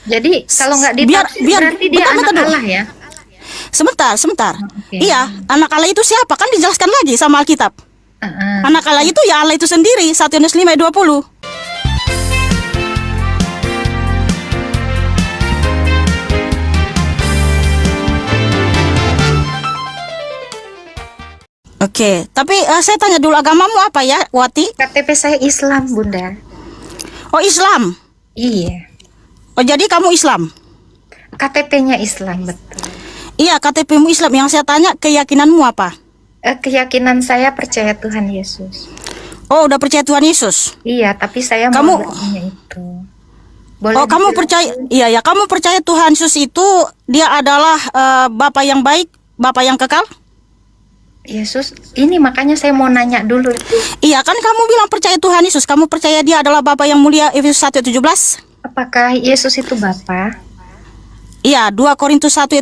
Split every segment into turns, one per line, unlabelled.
Jadi kalau nggak
Biar
ditafsir
biar
berarti dia
bentar
anak
bentar dulu.
Allah ya?
Sebentar.
Oke.
Iya, anak Allah itu siapa? Kan dijelaskan lagi sama Alkitab.
Heeh.
Anak Allah itu ya Allah itu sendiri. 1 Yohanes 5 ayat 20. Oke, tapi saya tanya dulu, agamamu apa ya, Wati?
KTP saya Islam, Bunda.
Oh, Islam.
Iya.
Oh, jadi kamu Islam?
KTP-nya Islam, betul.
Iya, KTP-mu Islam. Yang saya tanya, keyakinanmu apa?
Keyakinan saya percaya Tuhan Yesus.
Oh, udah percaya Tuhan Yesus.
Iya, tapi saya
Kamu-
mau bertanya itu. Boleh
Oh, kamu
dijelaskan?
percaya? Iya, ya, kamu percaya Tuhan Yesus itu dia adalah Bapa yang baik, Bapa yang kekal?
Yesus, ini makanya saya mau nanya dulu itu.
Iya, kan kamu bilang percaya Tuhan Yesus. Kamu percaya dia adalah Bapa yang mulia, Efesus 1 ayat 17?
Apakah Yesus itu Bapa?
Iya, 2 Korintus 1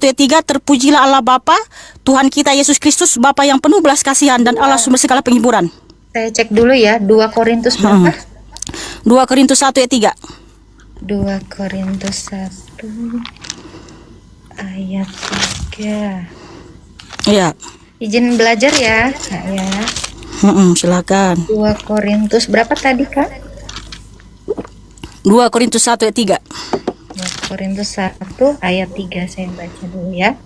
ayat 3, terpujilah Allah Bapa, Tuhan kita Yesus Kristus, Bapa yang penuh belas kasihan dan Allah sumber segala penghiburan.
Saya cek dulu ya, 2 Korintus berapa?
2 Korintus 1 ayat 3.
2 Korintus 1 ayat 3.
Iya.
Izin belajar ya, Kak ya.
Silakan.
2 Korintus berapa tadi, Kak?
2 Korintus 1 ayat 3.
2 Korintus 1 ayat 3 saya baca dulu ya.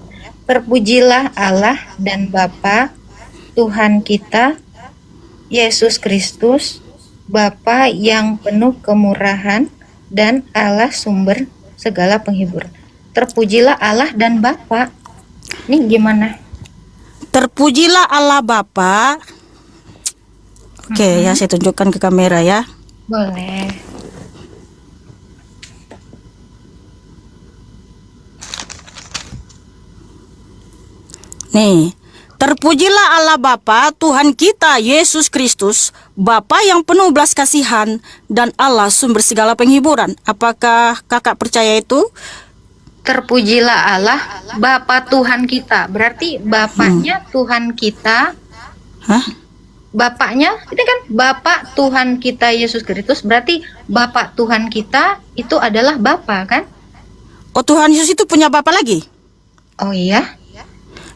Terpujilah Allah dan Bapa Tuhan kita Yesus Kristus, Bapa yang penuh kemurahan dan Allah sumber segala penghiburan. Terpujilah Allah dan Bapa. Ini gimana?
Terpujilah Allah Bapa. Oke, ya saya tunjukkan ke kamera ya.
Boleh.
Nih, terpujilah Allah Bapa Tuhan kita Yesus Kristus, Bapa yang penuh belas kasihan dan Allah sumber segala penghiburan. Apakah kakak percaya itu?
Terpujilah Allah Bapa Tuhan kita. Berarti Bapaknya Tuhan kita.
Hah?
Bapaknya ini kan Bapak Tuhan kita Yesus Kristus. Berarti Bapak Tuhan kita itu adalah Bapa kan?
Oh, Tuhan Yesus itu punya Bapa lagi?
Oh iya.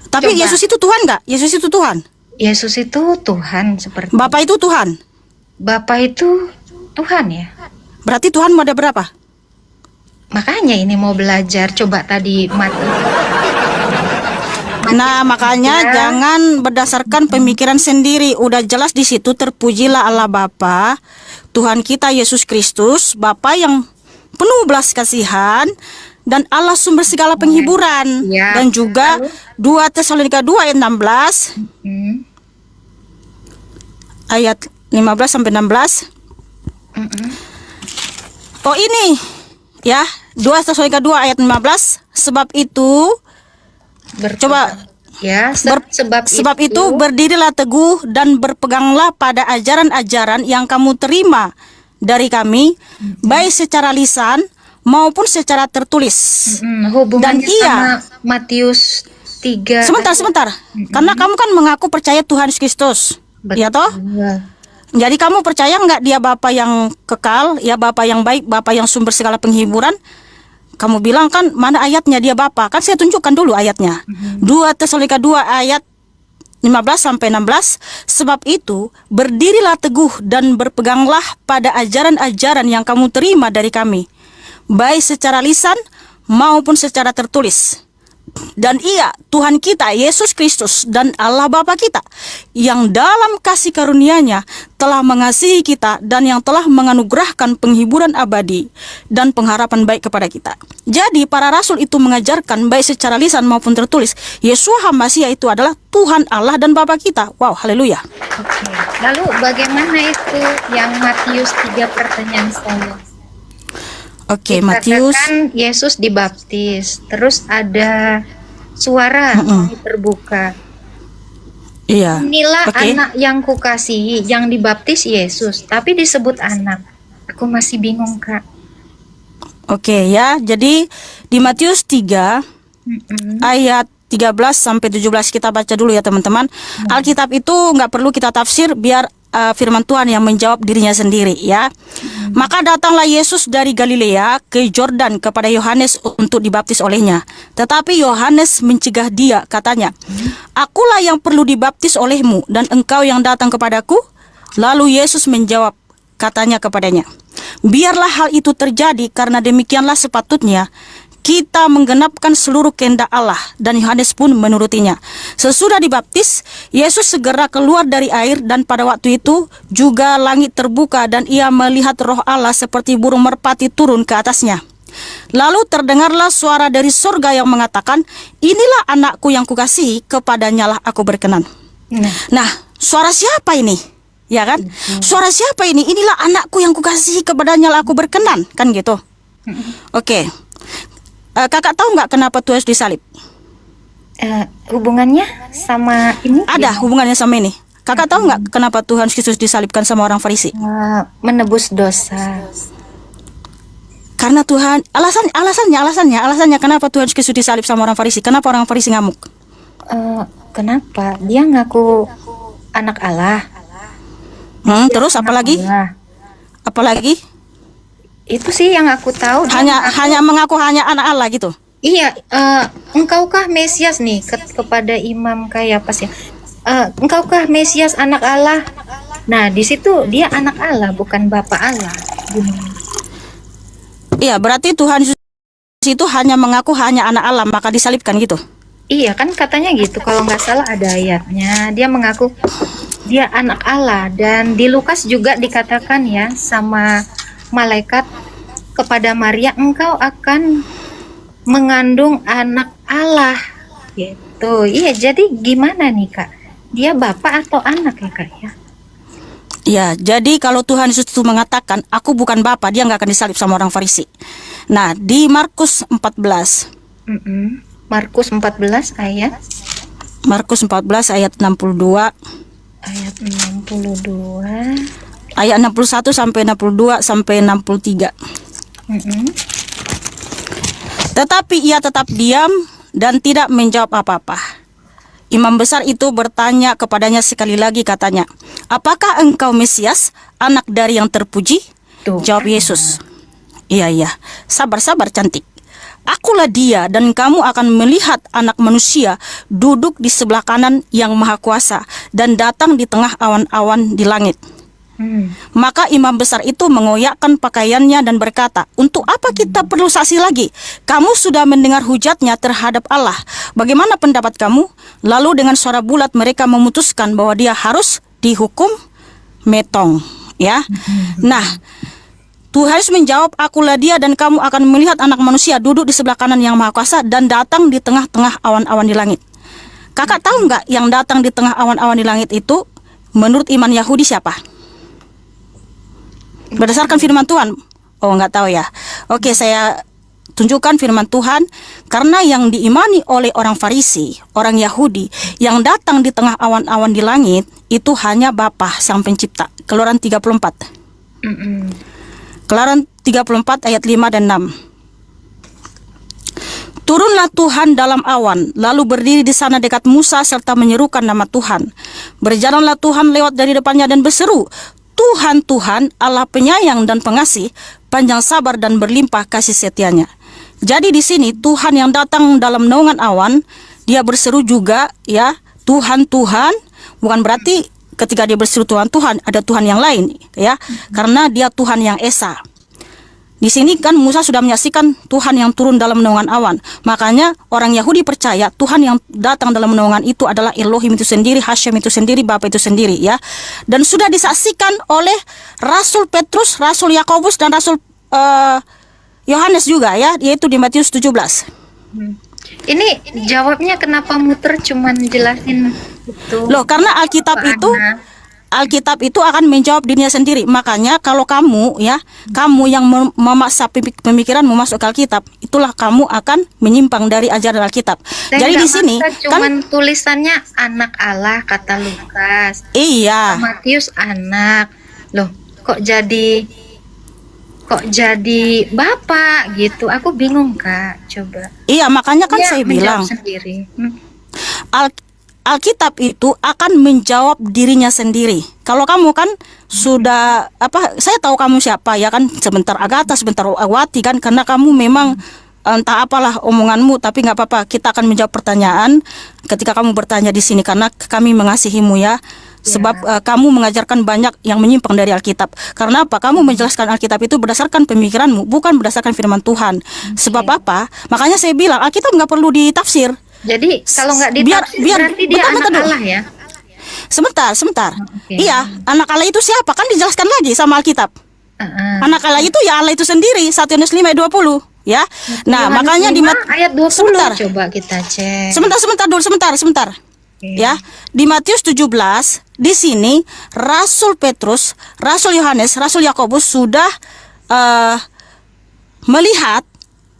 Tapi
Coba.
Yesus itu Tuhan nggak? Yesus itu Tuhan.
Yesus itu Tuhan seperti
Bapa itu Tuhan.
Bapa itu Tuhan ya.
Berarti Tuhan ada berapa?
Makanya ini mau belajar. Coba tadi mati.
Nah, makanya jangan berdasarkan pemikiran sendiri. Udah jelas di situ, terpujilah Allah Bapa, Tuhan kita Yesus Kristus, Bapa yang penuh belas kasihan dan Allah sumber segala penghiburan.
Ya.
Dan juga 2 Tesalonika 2 ayat 16
Hmm.
ayat 15 sampai 16.
Mm-mm.
Oh, ini ya, 2 Tesalonika 2 ayat 15. Sebab itu Coba.
Ya,
sebab itu berdirilah teguh dan berpeganglah pada ajaran-ajaran yang kamu terima dari kami, baik secara lisan maupun secara tertulis.
hubungannya
Dan iya.
sama Matius 3.
Sebentar. Karena kamu kan mengaku percaya Tuhan Yesus Kristus. Ya toh? Jadi kamu percaya nggak dia Bapa yang kekal, ya Bapa yang baik, Bapa yang sumber segala penghiburan? Kamu bilang kan mana ayatnya dia Bapa? Kan saya tunjukkan dulu ayatnya. 2 Tesalonika 2 ayat 15 sampai 16. Sebab itu berdirilah teguh dan berpeganglah pada ajaran-ajaran yang kamu terima dari kami, baik secara lisan maupun secara tertulis. Dan ia Tuhan kita Yesus Kristus dan Allah Bapa kita yang dalam kasih karunia-Nya telah mengasihi kita dan yang telah menganugerahkan penghiburan abadi dan pengharapan baik kepada kita. Jadi para rasul itu mengajarkan baik secara lisan maupun tertulis, Yeshua HaMasiah itu adalah Tuhan Allah dan Bapa kita. Wow, haleluya.
Oke. Lalu bagaimana itu yang Matius 3 pertanyaan saya?
Oke, Matius.
Dikatakan Yesus dibaptis, terus ada suara terbuka.
Iya.
Inilah
Oke.
anak yang kukasihi, yang dibaptis Yesus, tapi disebut anak. Aku masih bingung, Kak.
Oke ya, jadi di Matius 3 ayat 13 sampai 17 kita baca dulu ya teman-teman. Alkitab itu nggak perlu kita tafsir, biar firman Tuhan yang menjawab dirinya sendiri ya. Maka datanglah Yesus dari Galilea ke Yordan kepada Yohanes untuk dibaptis olehnya. Tetapi Yohanes mencegah dia, katanya, "Akulah yang perlu dibaptis olehmu, dan engkau yang datang kepadaku?" Lalu Yesus menjawab, katanya kepadanya, "Biarlah hal itu terjadi, karena demikianlah sepatutnya kita menggenapkan seluruh kehendak Allah." Dan Yohanes pun menurutinya. Sesudah dibaptis, Yesus segera keluar dari air, dan pada waktu itu juga langit terbuka dan ia melihat Roh Allah seperti burung merpati turun ke atasnya. Lalu terdengarlah suara dari surga yang mengatakan, "Inilah anakku yang kukasihi, kepadanyalah aku berkenan." Nah, suara siapa ini? Ya kan? Suara siapa ini? Inilah anakku yang kukasihi, kepadanyalah aku berkenan. Kan gitu. Oke. Kakak tahu nggak kenapa Tuhan Yesus disalib?
Hubungannya sama ini?
Ada hubungannya sama ini. Kakak tahu nggak kenapa Tuhan Yesus disalibkan sama orang Farisi?
Menebus dosa.
Karena Tuhan, alasannya kenapa Tuhan Yesus disalib sama orang Farisi? Kenapa orang Farisi ngamuk?
Kenapa? Dia ngaku anak Allah.
Terus apa lagi? Apa lagi?
Itu sih yang aku tahu.
Hanya mengaku hanya anak Allah gitu.
Iya, engkaukah Mesias nih kepada Imam Kayafas ya? Engkaukah Mesias anak Allah? Nah, di situ dia anak Allah, bukan Bapa Allah.
Iya, berarti Tuhan Yesus itu hanya mengaku hanya anak Allah, maka disalibkan gitu.
Iya, kan katanya gitu. Kalau nggak salah ada ayatnya. Dia mengaku dia anak Allah, dan di Lukas juga dikatakan ya sama malaikat kepada Maria, "Engkau akan mengandung anak Allah." Gitu. Iya, jadi gimana nih Kak? Dia bapak atau anak ya Kak ya?
Ya, jadi kalau Tuhan Yesus itu mengatakan, "Aku bukan Bapa," dia nggak akan disalib sama orang Farisi. Nah, di Markus 14.
Markus 14 ayat?
Markus 14 ayat 62.
Ayat 62.
Ayat 61 sampai 62 sampai 63. Tetapi ia tetap diam dan tidak menjawab apa-apa. Imam besar itu bertanya kepadanya sekali lagi, katanya, "Apakah engkau Mesias, anak dari yang terpuji?"
Tuh.
Jawab Yesus, Iya, sabar cantik. Akulah dia, dan kamu akan melihat anak manusia duduk di sebelah kanan yang maha kuasa dan datang di tengah awan-awan di langit." Maka imam besar itu mengoyakkan pakaiannya dan berkata, "Untuk apa kita perlu saksi lagi? Kamu sudah mendengar hujatnya terhadap Allah. Bagaimana pendapat kamu?" Lalu dengan suara bulat mereka memutuskan bahwa dia harus dihukum metong. Ya, Nah, Tuhan Yesus menjawab, "Akulah dia, dan kamu akan melihat anak manusia duduk di sebelah kanan yang maha kuasa dan datang di tengah-tengah awan-awan di langit." Kakak tahu nggak yang datang di tengah awan-awan di langit itu menurut iman Yahudi siapa? Berdasarkan firman Tuhan. Oh, nggak tahu ya. Oke, saya tunjukkan firman Tuhan. Karena yang diimani oleh orang Farisi, orang Yahudi, yang datang di tengah awan-awan di langit itu hanya Bapa Sang Pencipta. Keluaran 34. Keluaran 34 ayat 5 dan 6. Turunlah Tuhan dalam awan, lalu berdiri di sana dekat Musa serta menyerukan nama Tuhan. Berjalanlah Tuhan lewat dari depannya dan berseru, "Tuhan, Tuhan, Allah penyayang dan pengasih, panjang sabar dan berlimpah kasih setianya." Jadi di sini Tuhan yang datang dalam naungan awan, dia berseru juga ya, "Tuhan, Tuhan." Bukan berarti ketika dia berseru Tuhan, Tuhan, ada Tuhan yang lain ya, karena dia Tuhan yang esa. Di sini kan Musa sudah menyaksikan Tuhan yang turun dalam naungan awan. Makanya orang Yahudi percaya Tuhan yang datang dalam naungan itu adalah Elohim itu sendiri, Hashem itu sendiri, Bapa itu sendiri ya. Dan sudah disaksikan oleh Rasul Petrus, Rasul Yakobus dan Rasul Yohanes juga ya, yaitu di Matius 17.
Ini jawabnya kenapa muter cuman jelasin itu?
Loh, karena Alkitab itu akan menjawab dirinya sendiri. Makanya kalau kamu ya, kamu yang memaksa pemikiranmu masuk ke Alkitab, itulah kamu akan menyimpang dari ajaran Alkitab.
Dan
jadi di sini
cuman tulisannya anak Allah kata Lukas.
Iya.
Matius anak. Loh, kok jadi bapak gitu? Aku bingung Kak. Coba.
Iya, makanya kan saya bilang
sendiri.
Alkitab itu akan menjawab dirinya sendiri. Kalau kamu kan sudah saya tahu kamu siapa ya kan, sebentar Agatha, sebentar Wati kan, karena kamu memang entah apalah omonganmu, tapi nggak apa-apa, kita akan menjawab pertanyaan ketika kamu bertanya di sini karena kami mengasihimu ya. Sebab kamu mengajarkan banyak yang menyimpang dari Alkitab. Karena apa? Kamu menjelaskan Alkitab itu berdasarkan pemikiranmu, bukan berdasarkan firman Tuhan. Sebab apa? Makanya saya bilang Alkitab nggak perlu ditafsir.
Jadi kalau nggak ditafsir berarti dia anak Allah ya?
Sebentar. Iya, anak Allah itu siapa? Kan dijelaskan lagi sama Alkitab. Anak Allah itu ya Allah itu sendiri. 1 Yohanes 5 ayat 20 ya. Nah, makanya di
ayat 20 coba kita cek.
Sebentar. Ya, di Matius 17 di sini Rasul Petrus, Rasul Yohanes, Rasul Yakobus sudah melihat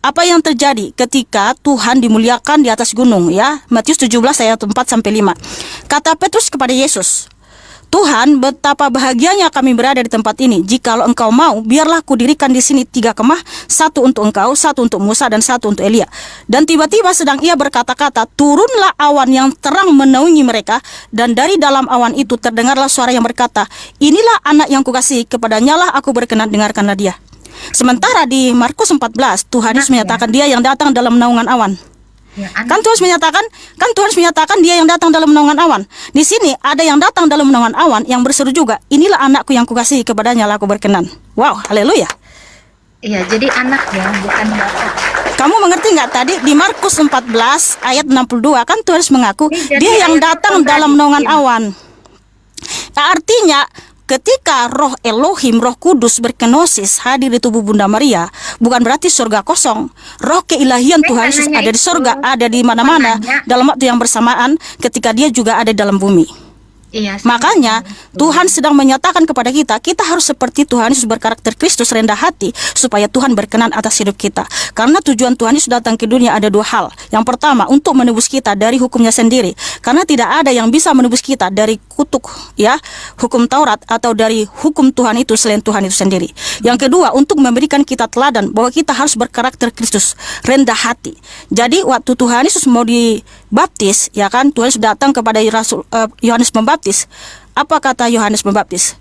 apa yang terjadi ketika Tuhan dimuliakan di atas gunung ya. Matius 17 ayat 4 sampai 5. Kata Petrus kepada Yesus, "Tuhan, betapa bahagianya kami berada di tempat ini. Jikalau engkau mau, biarlah kudirikan di sini 3 kemah, 1 untuk engkau, 1 untuk Musa, dan 1 untuk Elia." Dan tiba-tiba sedang ia berkata-kata, turunlah awan yang terang menaungi mereka, dan dari dalam awan itu terdengarlah suara yang berkata, "Inilah anak yang kukasihi, kepadanyalah aku berkenan, dengarkanlah dia." Sementara di Markus 14, Tuhan Yesus menyatakan dia yang datang dalam naungan awan. Kan Tuhan menyatakan dia yang datang dalam naungan awan. Di sini ada yang datang dalam naungan awan yang berseru juga, "Inilah anakku yang kukasihi, kepadanya lah aku berkenan." Wow, haleluya.
Iya, jadi anak ya, bukan bapak.
Kamu mengerti nggak tadi di Markus 14 ayat 62 kan Tuhan Yesus mengaku dia yang datang dalam naungan awan. Artinya ketika roh Elohim, roh kudus berkenosis hadir di tubuh Bunda Maria, bukan berarti surga kosong. Roh keilahian Tuhan Yesus ada di surga, ada di mana-mana dalam waktu yang bersamaan ketika dia juga ada dalam bumi.
Iya,
makanya Tuhan sedang menyatakan kepada kita, kita harus seperti Tuhan Yesus berkarakter Kristus, rendah hati, supaya Tuhan berkenan atas hidup kita. Karena tujuan Tuhan Yesus datang ke dunia ada 2 hal. Yang pertama, untuk menebus kita dari hukumnya sendiri. Karena tidak ada yang bisa menebus kita dari kutuk ya, hukum Taurat atau dari hukum Tuhan itu selain Tuhan itu sendiri. Yang kedua, untuk memberikan kita teladan bahwa kita harus berkarakter Kristus, rendah hati. Jadi waktu Tuhan Yesus mau dibaptis, ya kan, Tuhan Yesus datang kepada Rasul Yohanes Pembaptis. Apa kata Yohanes Pembaptis?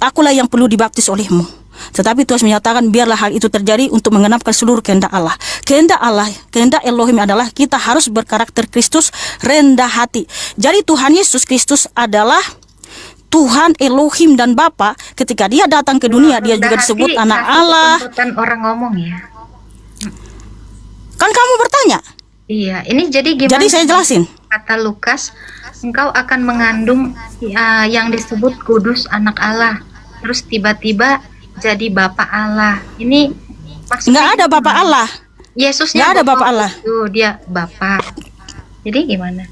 "Akulah yang perlu dibaptis olehmu." Tetapi Tuhan menyatakan biarlah hal itu terjadi untuk menggenapkan seluruh kehendak Allah. Kehendak Elohim adalah kita harus berkarakter Kristus, rendah hati. Jadi Tuhan Yesus Kristus adalah Tuhan Elohim dan Bapa. Ketika dia datang ke dunia, dia juga disebut anak Allah.
Orang ngomong ya.
Kan kamu bertanya?
Iya, ini jadi gimana?
Jadi saya jelasin.
Kata Lukas, engkau akan mengandung yang disebut kudus anak Allah. Terus tiba-tiba jadi Bapa Allah. Ini
nggak ada Bapa Allah.
Yesusnya
nggak ada Bapa Allah.
Itu dia Bapa. Jadi gimana?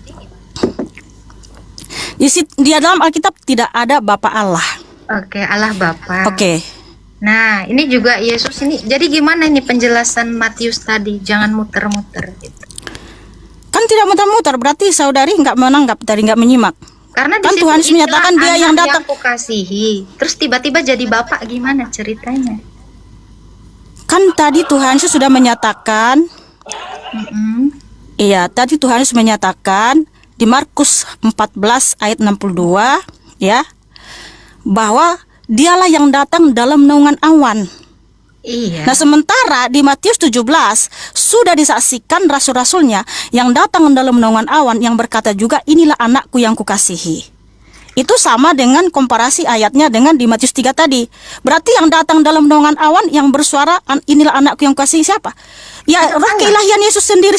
Di dalam Alkitab tidak ada Bapa Allah.
Oke, Allah Bapa.
Oke.
Nah, ini juga Yesus ini. Jadi gimana ini penjelasan Matius tadi? Jangan muter-muter gitu.
Kan tidak muter-muter, berarti saudari nggak menanggap tadi, nggak menyimak.
Karena
kan Tuhan menyatakan dia yang datang.
Aku kasihi. Terus tiba-tiba jadi Bapak, gimana ceritanya?
Kan tadi Tuhan Yesus sudah menyatakan. Iya, tadi Tuhan Yesus menyatakan di Markus 14 ayat 62 ya, bahwa dialah yang datang dalam naungan awan.
Iya.
Nah, sementara di Matius 17 sudah disaksikan rasul-rasulnya yang datang dalam naungan awan yang berkata juga, "Inilah anakku yang kukasihi." Itu sama dengan komparasi ayatnya dengan di Matius 3 tadi. Berarti yang datang dalam naungan awan yang bersuara, "Inilah anakku yang kukasihi" siapa? Ya, roh keilahian Yesus sendiri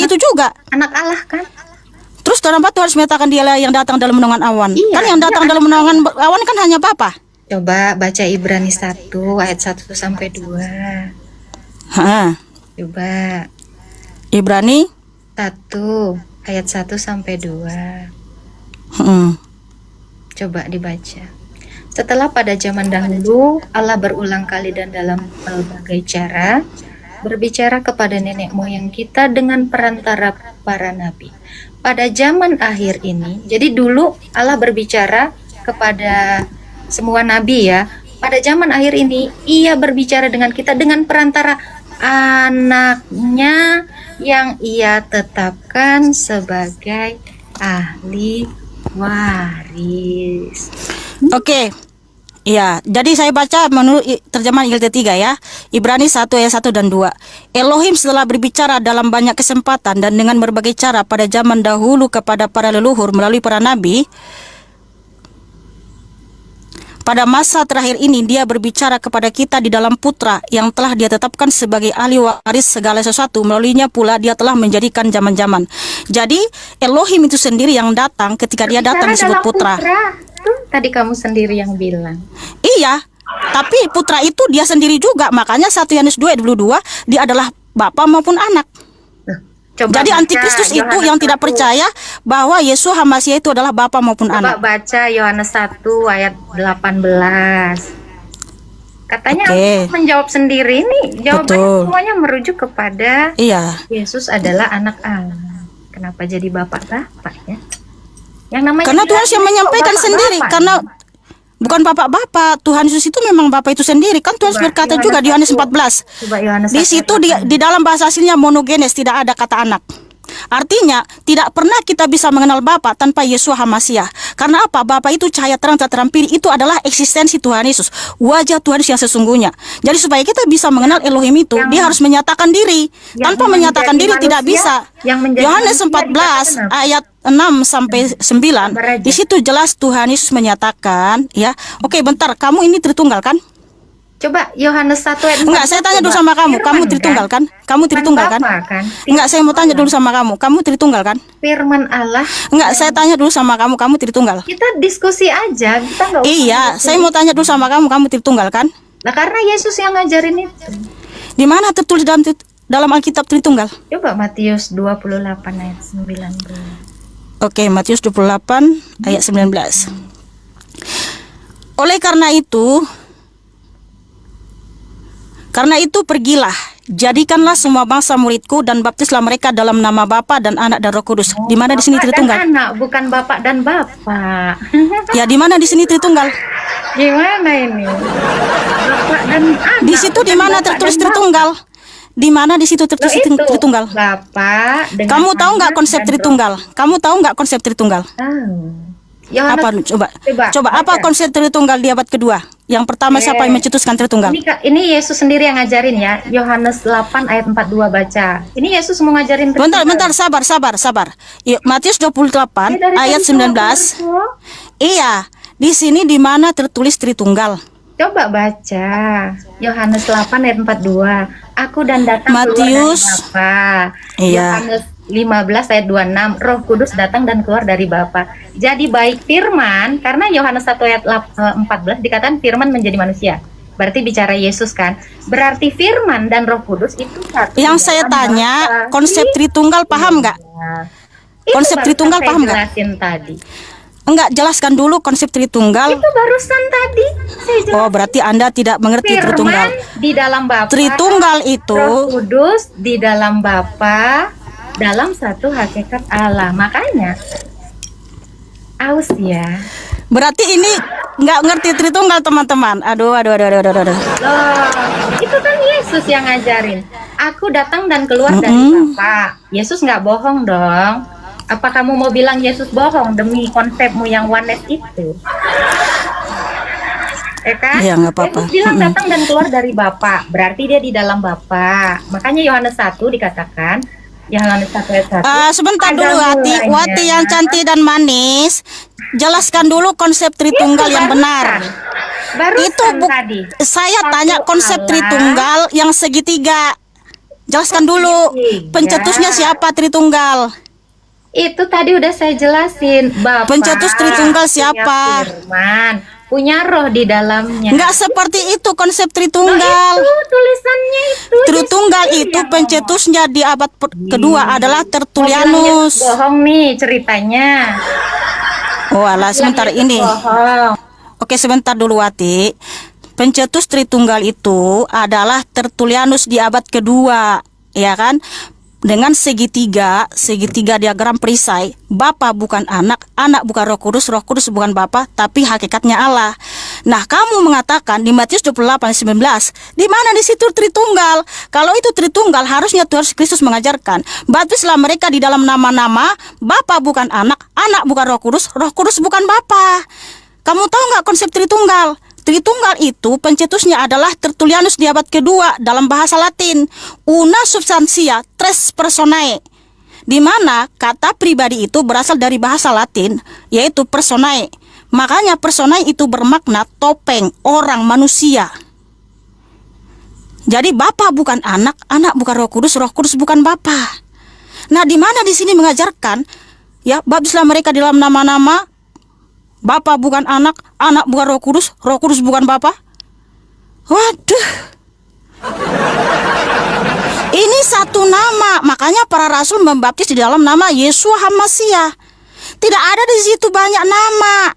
itu juga.
Anak Allah kan?
Terus kenapa Tuhan harus menyatakan dialah yang datang dalam naungan awan?
Iya,
kan yang datang dalam naungan awan kan hanya Bapa.
Coba baca Ibrani 1 ayat 1 sampai 2. Coba.
Ibrani
1 ayat 1 sampai 2. Coba dibaca. Setelah pada zaman dahulu Allah berulang kali dan dalam berbagai cara berbicara kepada nenek moyang kita dengan perantara para nabi. Pada zaman akhir ini, jadi dulu Allah berbicara kepada semua nabi ya. Pada zaman akhir ini ia berbicara dengan kita dengan perantara anaknya yang ia tetapkan sebagai ahli waris.
Oke. Ya, jadi saya baca menurut terjemahan ILT 3 ya. Ibrani 1 ayat 1 dan 2. Elohim setelah berbicara dalam banyak kesempatan dan dengan berbagai cara pada zaman dahulu kepada para leluhur melalui para nabi, pada masa terakhir ini dia berbicara kepada kita di dalam Putra yang telah dia tetapkan sebagai ahli waris segala sesuatu. Melaluinya pula dia telah menjadikan zaman-zaman. Jadi Elohim itu sendiri yang datang, ketika dia datang disebut Putra.
Tuh, tadi kamu sendiri yang bilang.
Iya, tapi Putra itu dia sendiri juga. Makanya 1 Yohanes 2 ayat 22, dia adalah Bapa maupun anak.
Coba
Jadi
baca
antikristus itu
Yohanes
yang tidak
1.
percaya bahwa Yesus HaMasiah itu adalah Bapa maupun
Coba
anak.
baca Yohanes 1 ayat 18. Katanya
Oke.
menjawab sendiri nih. Jawabannya
Betul.
semuanya merujuk kepada
Iya.
Yesus adalah anak Allah. Kenapa jadi bapak ya? Yang namanya
Karena Tuhan
bilang
yang
ini
menyampaikan
kok
sendiri.
bapak-bapak.
Karena bukan bapak-bapak, Tuhan Yesus itu memang Bapa itu sendiri. Kan Tuhan
Coba
berkata
Yohanes
juga di Yohanes
1.
14.
Coba Yohanes
Di
1
situ
ayat
di dalam bahasa aslinya monogenes, tidak ada kata anak. Artinya tidak pernah kita bisa mengenal Bapa tanpa Yesus HaMasiah. Karena apa? Bapa itu cahaya terang tak terampiri, itu adalah eksistensi Tuhan Yesus, wajah Tuhan Yesus yang sesungguhnya. Jadi supaya kita bisa mengenal Elohim itu, dia harus menyatakan diri. Tanpa menyatakan diri tidak bisa. Yohanes 14 ayat 6 sampai 9, di situ jelas Tuhan Yesus menyatakan, ya. Oke, bentar, kamu ini Tritunggal kan?
Coba Yohanes 1 ayat 14.
Enggak, saya tanya dulu sama kamu. Kamu Tritunggal kan? Kamu Tritunggal kan? Enggak, saya mau tanya dulu sama kamu. Kamu Tritunggal kan?
Firman Allah.
Enggak, saya tanya dulu sama kamu. Kamu Tritunggal?
Kita diskusi aja, kita nggak usah
Iya,
diskusi.
saya mau tanya dulu sama kamu. Kamu Tritunggal kan?
Nah, karena Yesus yang ngajarin itu.
Di mana tertulis dalam Alkitab Tritunggal?
Coba Matius 28 ayat 19.
Oke, Matius 28 ayat 19. Karena itu pergilah, jadikanlah semua bangsa muridku dan baptislah mereka dalam nama Bapa dan Anak dan Roh Kudus. Di mana di sini
Bapak
Tritunggal?
dan anak, bukan bapak dan bapak.
Ya, di mana di sini Tritunggal?
Gimana ini? Bapak dan anak.
Di situ di
bukan
mana
bapak
tertulis
dan bapak.
Tritunggal? Di mana di situ tertulis
Loh, itu,
Tritunggal?
Bapak dengan
Kamu tahu nggak
anak
konsep
dan
Tritunggal? Kamu tahu nggak konsep Tritunggal?
Roh. Tahu. Yohanes,
Apa? Coba apa
baca.
konsep Tritunggal di abad kedua? Yang pertama siapa yang mencetuskan Tritunggal?
Ini Yesus sendiri yang ngajarin ya. Yohanes 8 ayat 42 baca. Ini Yesus mau ngajarin.
Bentar, sabar. Matius 28 ayat 19. Iya, di sini di mana tertulis Tritunggal?
Coba baca Yohanes 8 ayat 42. Aku dan datang
Matius.
keluar dari Bapa.
Iya.
Yohanes 15 ayat 26. Roh Kudus datang dan keluar dari Bapa. Jadi baik firman, karena Yohanes 1 ayat 14 dikatakan firman menjadi manusia. Berarti bicara Yesus kan. Berarti firman dan Roh Kudus itu satu.
Yang saya tanya, konsep Tritunggal paham nggak?
Itu
Konsep
barusan
Tritunggal
saya
paham nggak?
jelasin tadi.
Enggak, jelaskan dulu konsep Tritunggal.
Itu barusan tadi saya jelasin.
Oh, berarti Anda tidak mengerti Tritunggal.
Firman di dalam Bapa.
Tritunggal itu
Roh Kudus di dalam Bapa, dalam satu hakikat Allah. Makanya aus ya.
berarti ini nggak ngerti Tritunggal, teman-teman. Aduh.
Loh, itu kan Yesus yang ngajarin. Aku datang dan keluar dari Bapa. Yesus nggak bohong dong. Apa kamu mau bilang Yesus bohong demi konsepmu yang oneness itu? Kan?
Ya, nggak apa-apa.
Yesus bilang datang dan keluar dari Bapa. Berarti dia di dalam Bapa. Makanya Yohanes 1 dikatakan, Yohanes 1 ayat 1.
Sebentar
pada
dulu,
mulanya-
Wati yang cantik dan manis. Jelaskan dulu konsep Tritunggal yang benar. Itu
tadi.
saya
Satu
tanya konsep
Allah.
Tritunggal yang segitiga. Jelaskan dulu.
Segitiga.
Pencetusnya siapa Tritunggal?
Itu tadi udah saya jelasin. Bapa
Pencetus Tritunggal
punya
siapa?
Firman, punya roh di dalamnya.
Enggak seperti itu konsep
Loh,
Tritunggal.
itu tulisannya itu.
Tritunggal
Yesus
itu
yang
pencetusnya di abad kedua adalah
ngomong.
Tertullianus.
Mau bilangnya bohong nih ceritanya.
Oh alah, sebentar
Bilangnya
ini.
bohong.
Oke, sebentar dulu, Wati. Pencetus Tritunggal itu adalah Tertullianus di abad kedua, ya kan? Dengan segitiga diagram perisai. Bapa bukan anak, anak bukan Roh Kudus bukan Bapa, tapi hakikatnya Allah. Nah, kamu mengatakan di Matius 28:19, di mana di situ Tritunggal? Kalau itu Tritunggal, harusnya Tuhan Yesus Kristus mengajarkan, baptislah mereka di dalam nama-nama, Bapa bukan anak, anak bukan Roh Kudus bukan Bapa. Kamu tahu nggak konsep Tritunggal? Tritunggal itu pencetusnya adalah Tertullianus di abad kedua dalam bahasa Latin, una substantia tres personae, di mana kata pribadi itu berasal dari bahasa Latin, yaitu personae. Makanya personae itu bermakna topeng, orang, manusia. Jadi Bapa bukan anak, anak bukan Roh Kudus bukan Bapa. Nah, di mana di sini mengajarkan, ya, baptislah mereka di dalam nama-nama, Bapa bukan anak, anak bukan Roh Kudus bukan Bapa. Waduh. Ini satu nama, makanya para rasul membaptis di dalam nama Yeshua HaMasiah. Tidak ada di situ banyak nama.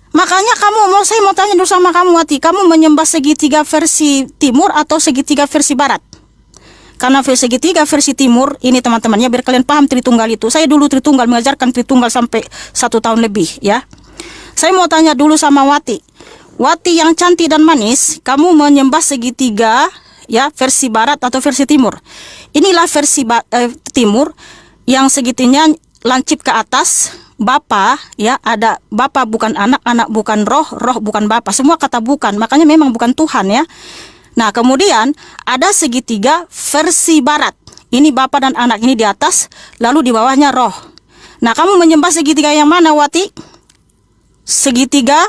Makanya saya mau tanya dulu sama kamu, Wati, kamu menyembah segitiga versi timur atau segitiga versi barat? Karena segitiga versi timur ini, teman-temannya, biar kalian paham Tritunggal itu. Saya dulu Tritunggal, mengajarkan Tritunggal sampai 1 tahun lebih, ya. Saya mau tanya dulu sama Wati. Wati yang cantik dan manis, kamu menyembah segitiga, ya, versi barat atau versi timur? Inilah versi timur yang segitinya lancip ke atas. Bapa, ya, ada Bapa bukan anak, anak bukan roh bukan Bapa. Semua kata bukan, makanya memang bukan Tuhan, ya. Nah, kemudian ada segitiga versi barat. Ini Bapa dan anak ini di atas, lalu di bawahnya roh. Nah, kamu menyembah segitiga yang mana, Wati? Segitiga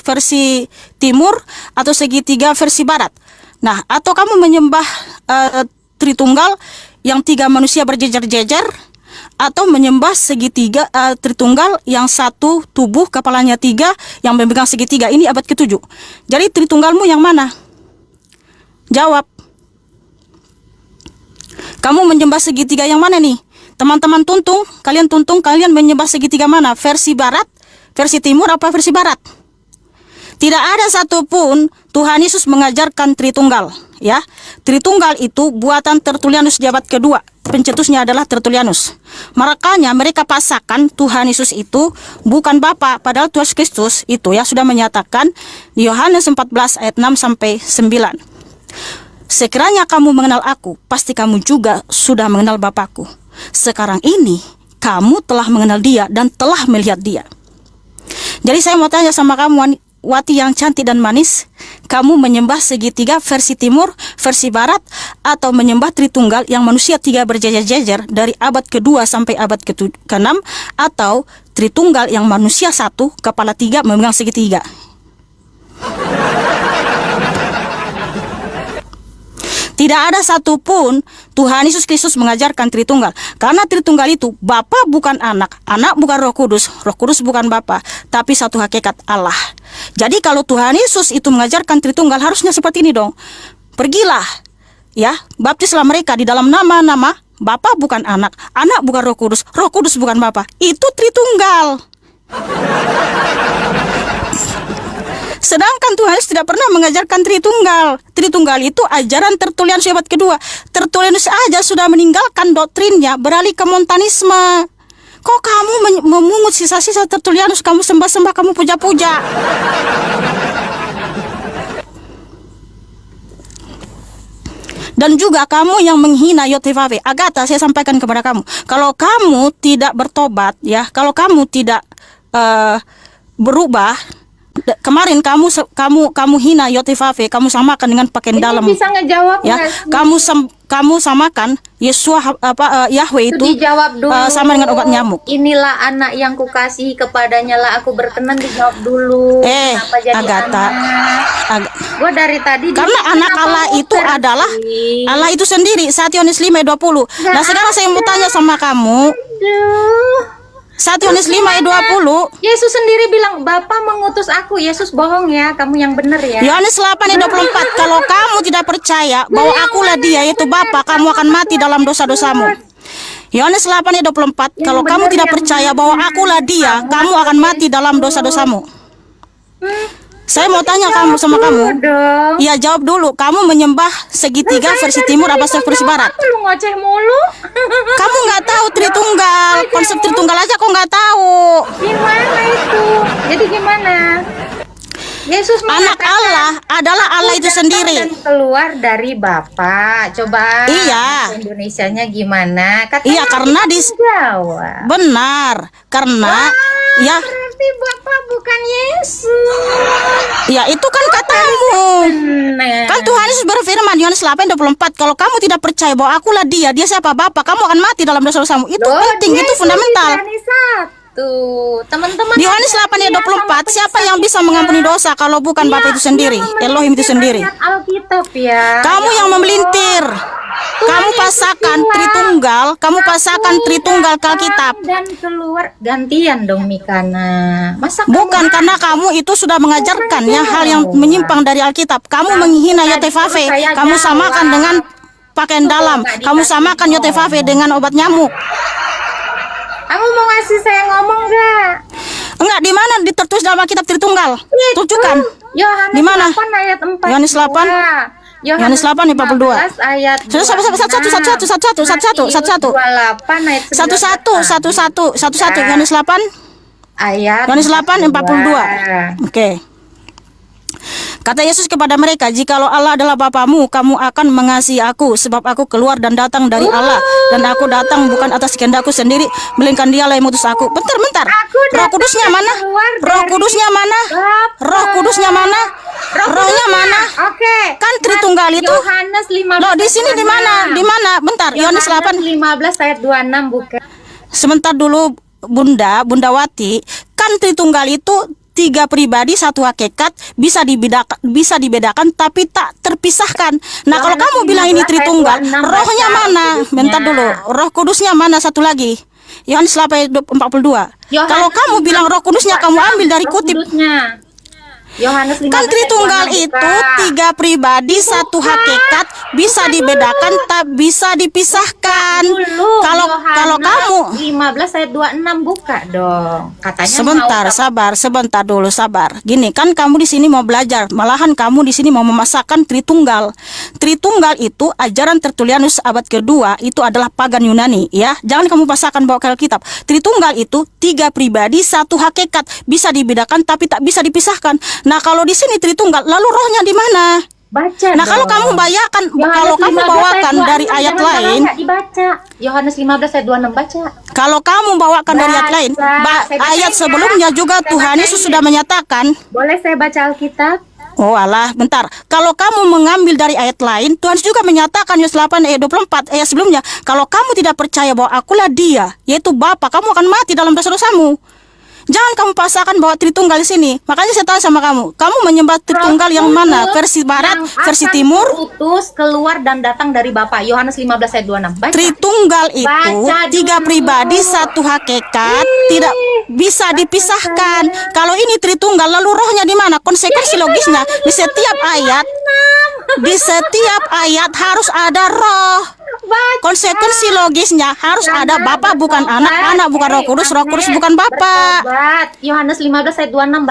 versi timur atau segitiga versi barat? Nah, atau kamu menyembah Tritunggal yang 3 manusia berjejer-jejer, atau menyembah segitiga Tritunggal yang 1 tubuh, kepalanya 3, yang memegang segitiga. Ini abad ke-7. Jadi Tritunggalmu yang mana? Jawab. Kamu menyembah segitiga yang mana nih? Teman-teman kalian menyembah segitiga mana? Versi barat, versi timur, apa versi barat? Tidak ada satupun Tuhan Yesus mengajarkan Tritunggal, ya. Tritunggal itu buatan Tertullianus di abad kedua. Pencetusnya adalah Tertullianus. Makanya mereka pasakkan Tuhan Yesus itu bukan Bapa, padahal Tuhan Kristus itu, ya, sudah menyatakan di Yohanes 14 ayat 6 sampai 9. Sekiranya kamu mengenal aku, pasti kamu juga sudah mengenal Bapakku. Sekarang ini kamu telah mengenal Dia dan telah melihat Dia. Jadi saya mau tanya sama kamu, Wati yang cantik dan manis, kamu menyembah segitiga versi timur, versi barat, atau menyembah Tritunggal yang manusia 3 berjejer-jejer dari abad kedua sampai abad ke-6, atau Tritunggal yang manusia 1, kepala 3, memegang segitiga? Tidak ada satupun Tuhan Yesus Kristus mengajarkan Tritunggal. Karena Tritunggal itu Bapa bukan anak, anak bukan Roh Kudus bukan Bapa, tapi satu hakikat Allah. Jadi kalau Tuhan Yesus itu mengajarkan Tritunggal, harusnya seperti ini dong. Pergilah, ya, baptislah mereka di dalam nama-nama, Bapa bukan anak, anak bukan Roh Kudus bukan Bapa. Itu Tritunggal. Sedangkan Tuhan Yesus tidak pernah mengajarkan Tritunggal. Tritunggal itu ajaran Tertullianus abad kedua. Tertullianus aja sudah meninggalkan doktrinnya, beralih ke Montanisme. Kok kamu memungut sisa-sisa Tertullianus, kamu sembah-sembah, kamu puja-puja? Dan juga kamu yang menghina Yotefafe. Agatha, saya sampaikan kepada kamu, kalau kamu tidak bertobat, ya, kalau kamu tidak berubah. Kemarin kamu hina Yotefafe, kamu samakan dengan pakaian dalam.
Bisa ngejawab,
ya? Kamu samakan Yahweh itu
dijawab dulu.
Sama dengan obat nyamuk.
Inilah anak yang kukasihi, kepadanya lah aku berkenan. Dijawab dulu. Kenapa jadi
Agatha,
Gua dari tadi.
Karena anak Allah itu adalah Allah itu sendiri. 1 Yohanes 5:20. Nah, sekarang saya mau tanya sama kamu. 1 Yohanes 5:20.
Yesus sendiri bilang, Bapa mengutus aku. Yesus bohong ya, kamu yang benar ya.
Yohanes 8:24. Kalau kamu tidak percaya bahwa akulah Dia, yaitu Bapa, kamu akan mati dalam dosa-dosamu. Yohanes 8:24. Kalau kamu tidak percaya bahwa akulah Dia, kamu akan mati dalam dosa-dosamu. Saya mau tanya sama kamu. Iya, jawab dulu. Kamu menyembah segitiga versi timur apa versi barat?
Lu ngoceh mulu.
Kamu nggak tahu Tritunggal. Konsep Tritunggal aja kok nggak tahu.
Gimana itu? Jadi gimana? Yesus
Anak
mengatakan,
Allah adalah Allah itu
datang
sendiri.
dan keluar dari Bapa. Coba
Iya.
bahasa Indonesianya gimana? Katanya
Iya, karena
kita
di
menjawab.
benar, karena ya
Berarti Bapa bukan Yesus.
ya itu kan katamu.
Nah,
Kan Tuhan Yesus berfirman Yohanes 8:24, kalau kamu tidak percaya bahwa akulah dia siapa Bapa, kamu akan mati dalam dosa-dosamu. Itu
loh,
penting, itu
Yesus
fundamental.
Ibrani 1. Teman-teman
Di Yohanes 8:24, siapa yang bisa mengampuni dosa kalau bukan Bapa itu sendiri, Elohim itu sendiri?
Alkitab ya.
Kamu
Ya
yang
Allah.
memelintir. Kamu pasakan Tritunggal, kamu pasakan Tritunggal ke Alkitab.
Dan keluar gantian dong Mikana. Masa
Bukan karena kamu itu sudah mengajarkannya hal yang menyimpang dari Alkitab. Kamu menghina Yotevave, kamu samakan dengan pakaian dalam, kamu samakan Yotevave dengan obat nyamuk.
kamu mau ngasih saya ngomong nggak?
Enggak, di mana tertulis dalam Alkitab Tritunggal? Tunjukkan.
Yohanes
Di mana?
8 ayat 4.
Yohanes 8? Yohanes 8:42.
15 ayat
Satu ayat Yohanes 8.
ayat
Yohanes 8:42. Oke. Kata Yesus kepada mereka, jikalau Allah adalah Bapamu, kamu akan mengasihi aku, sebab aku keluar dan datang dari Allah, dan aku datang bukan atas kehendakku sendiri, melainkan Dialah yang mengutus aku. Bentar. Roh Kudusnya mana? Roh Kudusnya mana? Roh Kudusnya mana? Rohnya mana?
Oke.
Kan Tritunggal itu.
Yohanes 15.
Loh, di sini di mana? Di mana? Bentar, Yohanes 8.
15 ayat 26 bukan.
Sebentar dulu Bunda Wati, kan Tritunggal itu 3 pribadi, 1 hakikat, bisa dibedakan tapi tak terpisahkan. Nah, kalau kamu bilang ini Tritunggal, rohnya mana? Bentar dulu, Roh Kudusnya mana satu lagi? Yohanes 8:42. Kalau kamu bilang Roh Kudusnya kamu ambil dari kutip.
Yohanes 15
Kan Tritunggal
ayat 26
itu 3 pribadi, 1 hakikat, bisa dibedakan tak bisa dipisahkan. Kalau kamu
15 ayat 26 buka dong. Katanya
sebentar, sebentar dulu, sabar. Gini, kan kamu di sini mau belajar, malahan kamu di sini mau memasakkan Tritunggal. Tritunggal itu ajaran Tertullianus abad kedua, itu adalah pagan Yunani, ya. Jangan kamu pasakkan bawa ke Alkitab. Tritunggal itu 3 pribadi, 1 hakikat, bisa dibedakan tapi tak bisa dipisahkan. Nah, kalau di sini Tritunggal, lalu rohnya di mana?
Baca.
Nah, kalau kamu bawakan dari ayat lain,
dibaca. Yohanes 15 ayat 26 baca.
kalau kamu bawakan dari ayat lain, ayat sebelumnya juga Tuhan Yesus sudah menyatakan.
Boleh saya baca Alkitab?
Oh alah, bentar. Kalau kamu mengambil dari ayat lain, Tuhan juga menyatakan Yohanes 8 ayat 24 ayat sebelumnya, kalau kamu tidak percaya bahwa akulah Dia, yaitu Bapa, kamu akan mati dalam dosa-dosamu. Jangan kamu pasangkan bahwa Tritunggal di sini. Makanya saya tanya sama kamu menyembah Tritunggal yang mana? Versi barat, versi timur?
Utus keluar dan datang dari Bapa. Yohanes 15 ayat 26. Baca.
Tritunggal itu
Baca
3
dulu.
pribadi, 1 hakikat, tidak bisa dipisahkan. Kalau ini Tritunggal, lalu rohnya di mana? Konsekuensi logisnya di setiap ayat harus ada roh. Konsekuensi logisnya harus ada Bapa bukan anak, anak bukan Roh Kudus bukan Bapa.
Yohanes 15 ayat 26.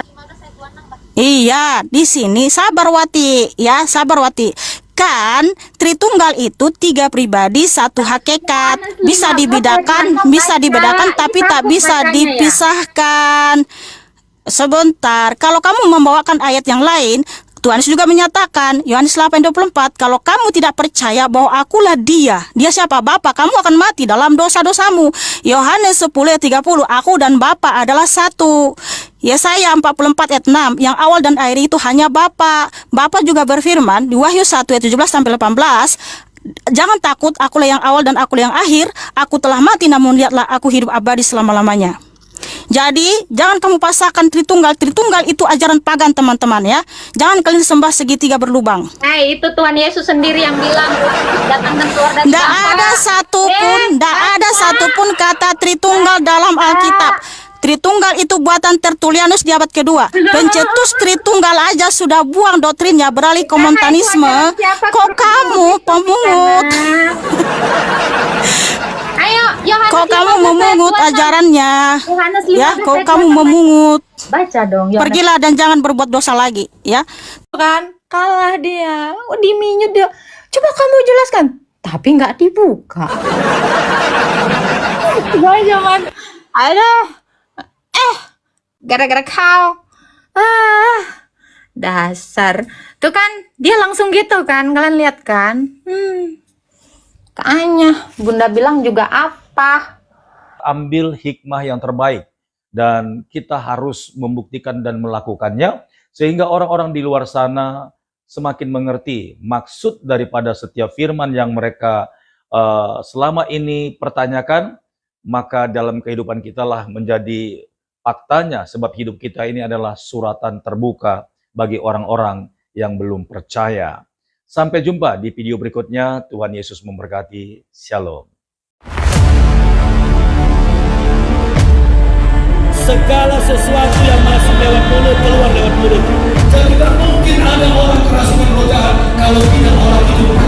Iya, di sini sabar Wati, ya, sabar Wati. Kan Tritunggal itu 3 pribadi, 1 hakikat, bisa dibedakan tapi tak bisa dipisahkan. Sebentar, kalau kamu membawakan ayat yang lain, Tuhan juga menyatakan Yohanes 8:24, kalau kamu tidak percaya bahwa akulah Dia siapa? Bapa, kamu akan mati dalam dosa-dosamu. Yohanes 10:30, aku dan Bapa adalah satu. Yesaya 44 ayat 6, yang awal dan akhir itu hanya Bapa. Bapa juga berfirman di Wahyu 1 ayat 17-18, jangan takut, akulah yang awal dan akulah yang akhir. Aku telah mati namun lihatlah aku hidup abadi selama-lamanya. Jadi jangan kamu pasangkan Tritunggal itu ajaran pagan teman-teman ya. Jangan kalian sembah segitiga berlubang.
Itu Tuhan Yesus sendiri yang bilang datang dan keluar dari
Tidak ada satupun kata Tritunggal dalam Alkitab. Tritunggal itu buatan Tertullianus di abad kedua. Pencetus Tritunggal aja sudah buang doktrinnya beralih ke Montanisme. Kok kamu pemungut?
Ayo, Yohanes
Kok kamu memungut ajarannya? Ya, kok kamu memungut?
Baca dong. Yohanes.
Pergilah dan jangan berbuat dosa lagi, ya.
Kan kalah dia, diminyut dia. Coba kamu jelaskan, tapi nggak dibuka. Zaman, aduh, gara-gara kau, Dasar. Tuh kan, dia langsung gitu kan, kalian lihat kan? Kayaknya Bunda bilang juga apa?
Ambil hikmah yang terbaik. Dan kita harus membuktikan dan melakukannya, sehingga orang-orang di luar sana semakin mengerti maksud daripada setiap firman yang mereka selama ini pertanyakan, maka dalam kehidupan kita lah menjadi faktanya, sebab hidup kita ini adalah suratan terbuka bagi orang-orang yang belum percaya. Sampai jumpa di video berikutnya. Tuhan Yesus memberkati. Shalom.
Segala sesuatu yang masuk lewat mulut, keluar lewat mulut.
Jadi tidak mungkin ada orang kerasukan roh jahat kalau tidak orang itu